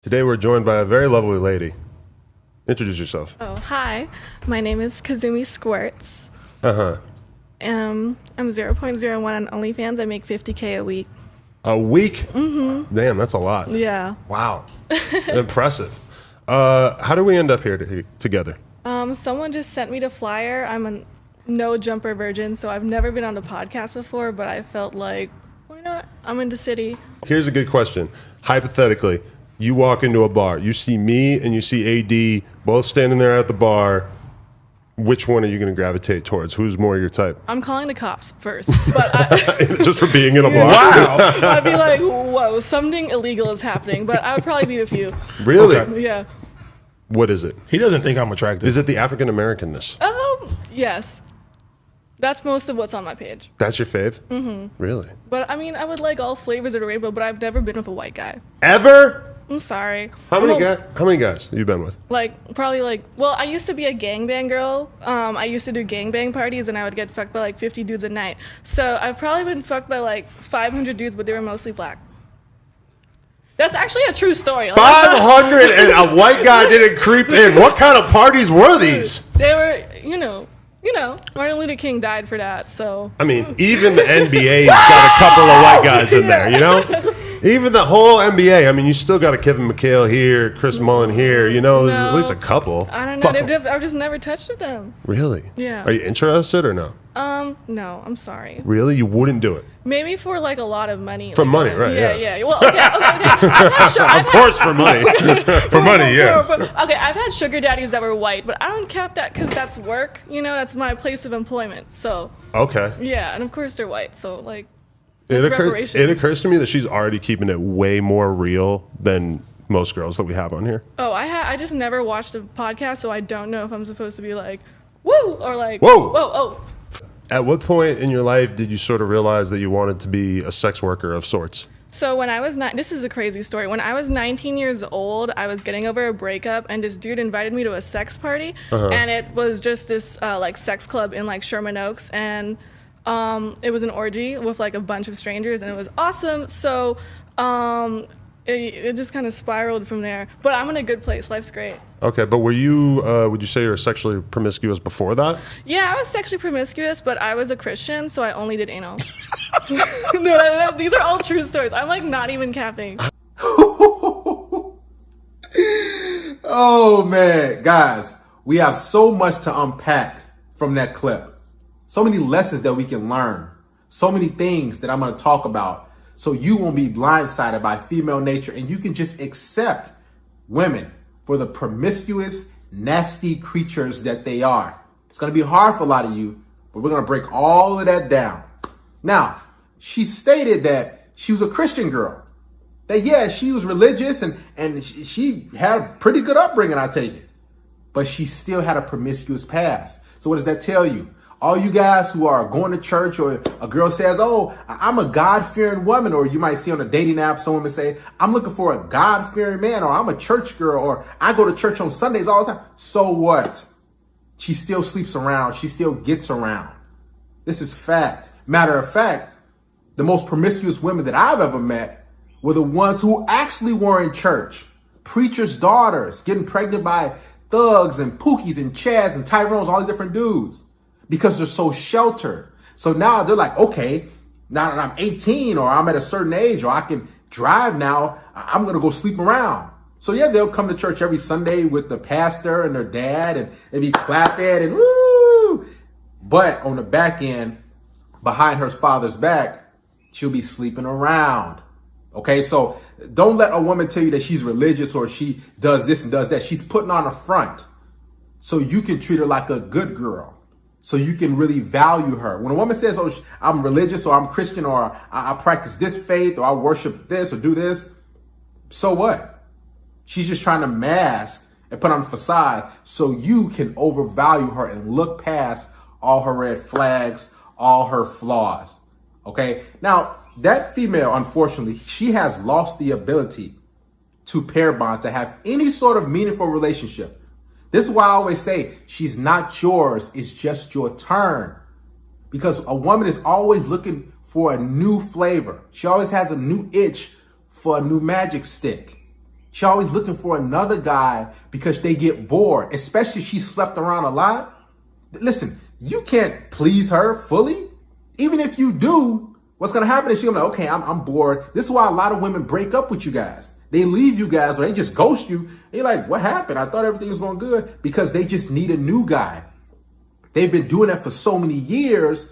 Today we're joined by a very lovely lady. Introduce yourself. Oh, hi. My name is Kazumi Squirts. Uh-huh. I'm 0.01 on OnlyFans. I make $50K a week. A week? Mm-hmm. Damn, that's a lot. Yeah. Wow. Impressive. How do we end up here together? Someone just sent me the flyer. I'm a no jumper virgin, so I've never been on a podcast before, but I felt like, why not? I'm in the city. Here's a good question. Hypothetically, you walk into a bar, you see me and you see AD both standing there at the bar. Which one are you going to gravitate towards? Who's more your type? I'm calling the cops first, but Just for being in a bar? Wow. I'd be like, whoa, something illegal is happening, but I would probably be with you. Really? Okay. Yeah. What is it? He doesn't think I'm attractive. Is it the African Americanness? Yes. That's most of what's on my page. That's your fave? Mm-hmm. Really? But I mean, I would like all flavors of the rainbow, but I've never been with a white guy. Ever? I'm sorry. How many I'm a- guys? How many guys have you been with? Well, I used to be a gangbang girl. I used to do gangbang parties, and I would get fucked by like 50 dudes a night. So I've probably been fucked by like 500 dudes, but they were mostly black. That's actually a true story. Like, 500 and a white guy didn't creep in. What kind of parties were these? they were, Martin Luther King died for that. So I mean, even the NBA's got a couple of white guys in there, you know? Even the whole NBA. I mean, you still got a Kevin McHale here, Chris Mullin here, you know, there's at No. least a couple. I don't know. I've just never touched with them. Really? Yeah. Are you interested or no? No, I'm sorry. Really? You wouldn't do it? Maybe for like a lot of money. For like, money, right, yeah. Yeah. Well, okay. I've Of course, for money. For money, yeah. Okay, I've had sugar daddies that were white, but I don't count that because that's work. That's my place of employment. So Okay. yeah, and of course they're white. So like, It that's occurs, reparations. it occurs to me that she's already keeping it way more real than most girls that we have on here. Oh, I just never watched a podcast, so I don't know if I'm supposed to be like, woo, or like, Whoa. oh. At what point in your life did you sort of realize that you wanted to be a sex worker of sorts? So when I was this is a crazy story. When I was 19 years old, I was getting over a breakup, and this dude invited me to a sex party, and it was just this like sex club in like Sherman Oaks, and it was an orgy with like a bunch of strangers, and it was awesome. So it just kind of spiraled from there. But I'm in a good place. Life's great. Okay, but were you, would you say you were sexually promiscuous before that? Yeah, I was sexually promiscuous, but I was a Christian, so I only did anal. No, these are all true stories. I'm like not even capping. Oh man, guys, we have so much to unpack from that clip. So many lessons that we can learn. So many things that I'm going to talk about. So you won't be blindsided by female nature and you can just accept women for the promiscuous, nasty creatures that they are. It's going to be hard for a lot of you, but we're going to break all of that down. Now, she stated that she was a Christian girl. That, yeah, she was religious and she had a pretty good upbringing, I take it. But she still had a promiscuous past. So what does that tell you? All you guys who are going to church, or a girl says, oh, I'm a God-fearing woman, or you might see on a dating app, someone would say, I'm looking for a God-fearing man, or I'm a church girl, or I go to church on Sundays all the time. So what? She still sleeps around. She still gets around. This is fact. Matter of fact, the most promiscuous women that I've ever met were the ones who actually were in church. Preachers' daughters getting pregnant by thugs and pookies and chads and Tyrones, all these different dudes. Because they're so sheltered. So now they're like, okay, now that I'm 18 or I'm at a certain age or I can drive now, I'm going to go sleep around. So yeah, they'll come to church every Sunday with the pastor and their dad and they be clapping and woo. But on the back end, behind her father's back, she'll be sleeping around. Okay, so don't let a woman tell you that she's religious or she does this and does that. She's putting on a front so you can treat her like a good girl. So you can really value her. When a woman says, oh, I'm religious or I'm Christian or I practice this faith or I worship this or do this, so what? She's just trying to mask and put on a facade so you can overvalue her and look past all her red flags, all her flaws. Okay? Now, that female, unfortunately, she has lost the ability to pair bond, to have any sort of meaningful relationship. This is why I always say she's not yours, it's just your turn. Because a woman is always looking for a new flavor. She always has a new itch for a new magic stick. She always looking for another guy because they get bored, especially if she slept around a lot. Listen, you can't please her fully. Even if you do, what's going to happen is she's going to be like, okay, I'm bored. This is why a lot of women break up with you guys. They leave you guys or they just ghost you. And you're like, what happened? I thought everything was going good, because they just need a new guy. They've been doing that for so many years,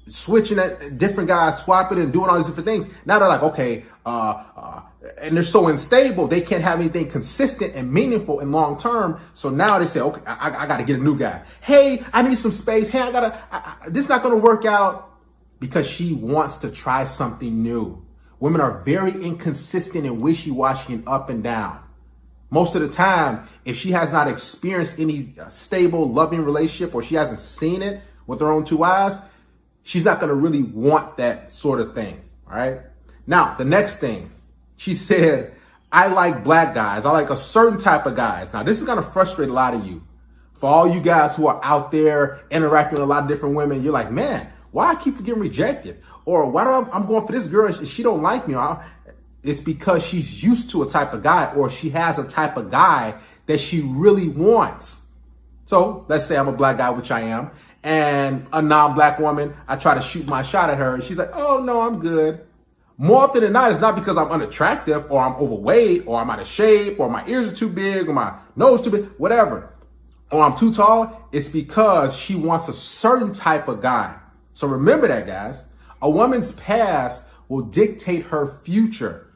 switching at different guys, swapping and doing all these different things. Now they're like, okay, and they're so unstable, they can't have anything consistent and meaningful and long term. So now they say, okay, I got to get a new guy. Hey, I need some space. Hey, this is not going to work out, because she wants to try something new. Women are very inconsistent and wishy-washy and up and down. Most of the time, if she has not experienced any stable, loving relationship, or she hasn't seen it with her own two eyes, she's not going to really want that sort of thing. All right. Now, the next thing, she said, I like black guys. I like a certain type of guys. Now, this is going to frustrate a lot of you. For all you guys who are out there interacting with a lot of different women, you're like, man, why I keep getting rejected? Or why do I'm going for this girl and she don't like me? It's because she's used to a type of guy, or she has a type of guy that she really wants. So let's say I'm a black guy, which I am, and a non-black woman, I try to shoot my shot at her, and she's like, oh, no, I'm good. More often than not, it's not because I'm unattractive, or I'm overweight, or I'm out of shape, or my ears are too big, or my nose too big, whatever, or I'm too tall. It's because she wants a certain type of guy. So remember that, guys. A woman's past will dictate her future.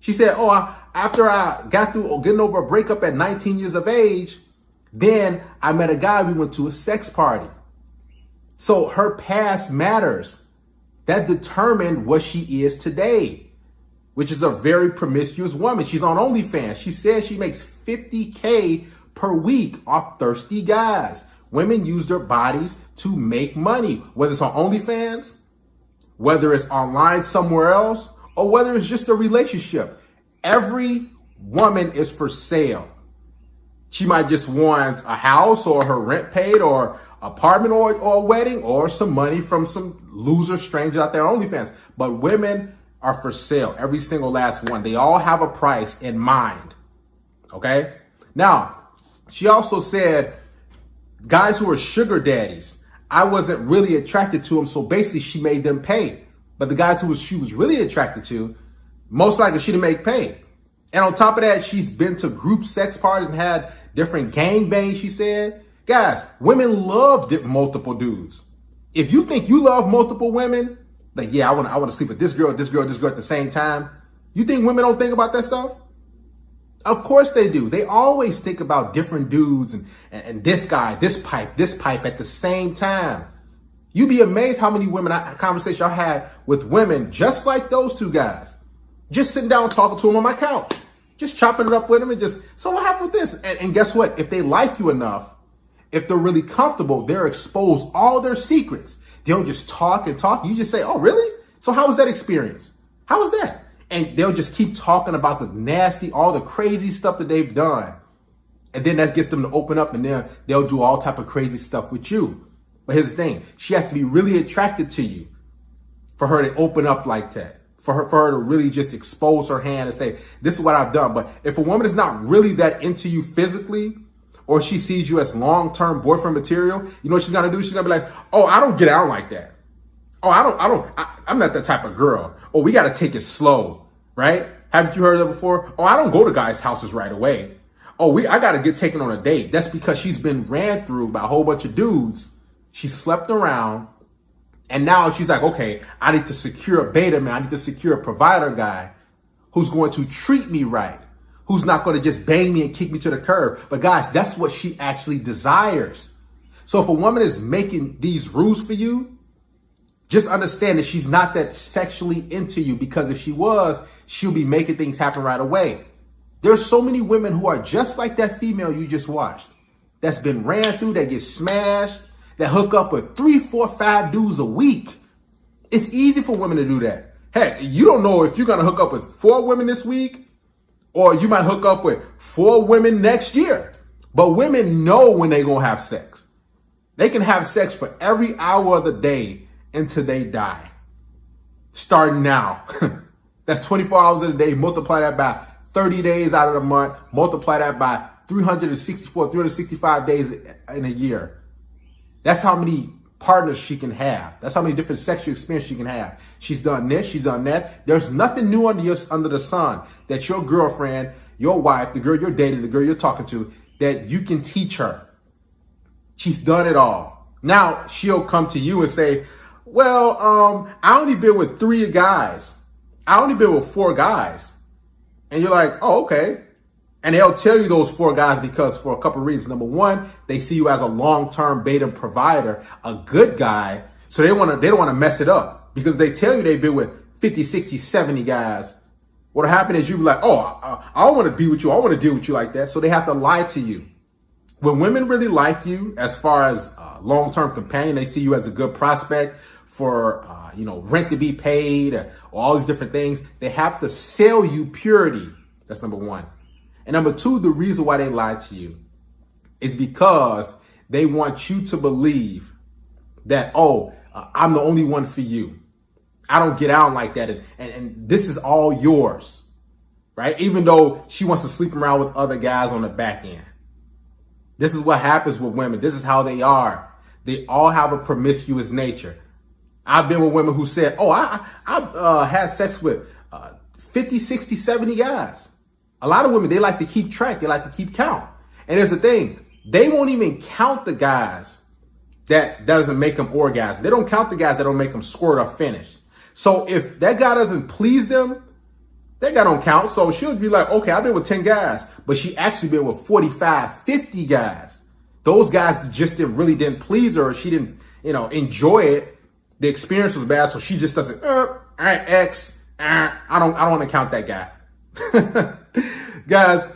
She said, after I got through getting over a breakup at 19 years of age, then I met a guy, we went to a sex party. So her past matters. That determined what she is today, which is a very promiscuous woman. She's on OnlyFans. She says she makes $50K per week off thirsty guys. Women use their bodies to make money, whether it's on OnlyFans, whether it's online somewhere else, or whether it's just a relationship. Every woman is for sale. She might just want a house or her rent paid or apartment or a wedding or some money from some loser stranger out there on OnlyFans. But women are for sale, every single last one. They all have a price in mind. Okay? Now, she also said guys who are sugar daddies, I wasn't really attracted to them, so basically she made them pay. But the guys she was really attracted to, most likely she didn't make pay. And on top of that, she's been to group sex parties and had different gangbangs, she said. Guys, women love multiple dudes. If you think you love multiple women, like, yeah, I want to sleep with this girl at the same time. You think women don't think about that stuff? Of course they do. They always think about different dudes and this guy, this pipe at the same time. You'd be amazed how many conversations I had with women just like those two guys. Just sitting down talking to them on my couch. Just chopping it up with them and so what happened with this? And guess what? If they like you enough, if they're really comfortable, they'll expose all their secrets. They'll just talk and talk. You just say, oh, really? So how was that experience? How was that? And they'll just keep talking about the nasty, all the crazy stuff that they've done. And then that gets them to open up, and then they'll do all type of crazy stuff with you. But here's the thing. She has to be really attracted to you for her to open up like that. For her to really just expose her hand and say, this is what I've done. But if a woman is not really that into you physically, or she sees you as long-term boyfriend material, you know what she's going to do? She's going to be like, oh, I don't get out like that. Oh, I'm not that type of girl. Oh, we got to take it slow, right? Haven't you heard of that before? Oh, I don't go to guys' houses right away. Oh, I got to get taken on a date. That's because she's been ran through by a whole bunch of dudes. She slept around. And now she's like, okay, I need to secure a beta man. I need to secure a provider guy who's going to treat me right, who's not going to just bang me and kick me to the curb. But guys, that's what she actually desires. So if a woman is making these rules for you, just understand that she's not that sexually into you, because if she was, she'll be making things happen right away. There's so many women who are just like that female you just watched, that's been ran through, that gets smashed, that hook up with 3, 4, 5 dudes a week. It's easy for women to do that. Heck, you don't know if you're going to hook up with 4 women this week, or you might hook up with 4 women next year. But women know when they're going to have sex. They can have sex for every hour of the day until they die. Starting now. That's 24 hours in a day. Multiply that by 30 days out of the month, multiply that by 364, 365 days in a year. That's how many partners she can have. That's how many different sexual experiences she can have. She's done this, she's done that. There's nothing new under the sun that your girlfriend, your wife, the girl you're dating, the girl you're talking to, that you can teach her. She's done it all. Now she'll come to you and say, well, I only been with 3 guys. I only been with 4 guys. And you're like, oh, okay. And they'll tell you those 4 guys because for a couple of reasons. Number one, they see you as a long-term beta provider, a good guy. So they don't want to mess it up because they tell you they've been with 50, 60, 70 guys. What'll happen is you be like, oh, I don't want to be with you. I want to deal with you like that. So they have to lie to you. When women really like you as far as long-term companion, they see you as a good prospect for, rent to be paid or all these different things. They have to sell you purity. That's number one. And number two, the reason why they lie to you is because they want you to believe that, I'm the only one for you. I don't get out like that. And this is all yours, right? Even though she wants to sleep around with other guys on the back end. This is what happens with women. This is how they are. They all have a promiscuous nature. I've been with women who said, I had sex with 50, 60, 70 guys. A lot of women, they like to keep track. They like to keep count. And here's the thing. They won't even count the guys that doesn't make them orgasm. They don't count the guys that don't make them squirt or finish. So if that guy doesn't please them, that guy don't count. So she'll be like, okay, I've been with 10 guys, but she actually been with 45, 50 guys. Those guys just didn't please her. Or she didn't, enjoy it. The experience was bad. So she just doesn't, all right, X, I don't want to count that guy. Guys,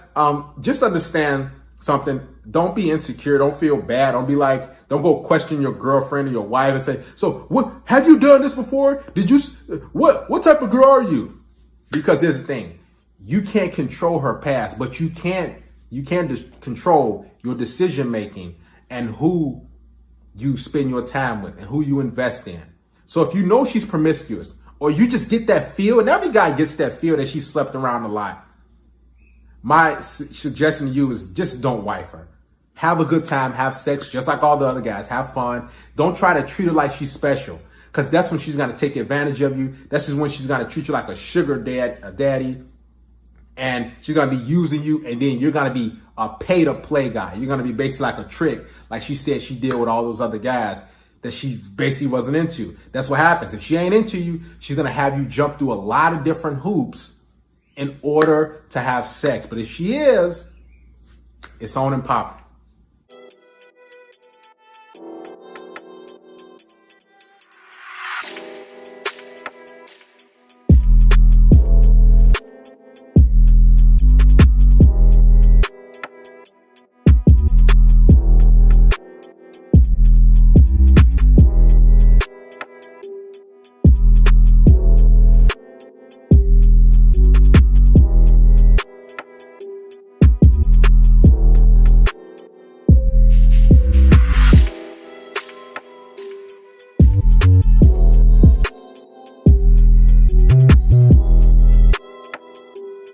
just understand something. Don't be insecure. Don't feel bad. Don't go question your girlfriend or your wife and say, so what, have you done this before? What type of girl are you? Because here's the thing. You can't control her past, but you can control your decision making and who you spend your time with and who you invest in. So if you know she's promiscuous or you just get that feel, and every guy gets that feel that she slept around a lot, my suggestion to you is just don't wife her. Have a good time, have sex just like all the other guys, have fun. Don't try to treat her like she's special because that's when she's going to take advantage of you. That's just when she's going to treat you like a sugar daddy, and she's going to be using you, and then you're going to be a pay-to-play guy. You're going to be basically like a trick, like she said she did with all those other guys that she basically wasn't into. That's what happens. If she ain't into you, she's going to have you jump through a lot of different hoops in order to have sex. But if she is, it's on and popping.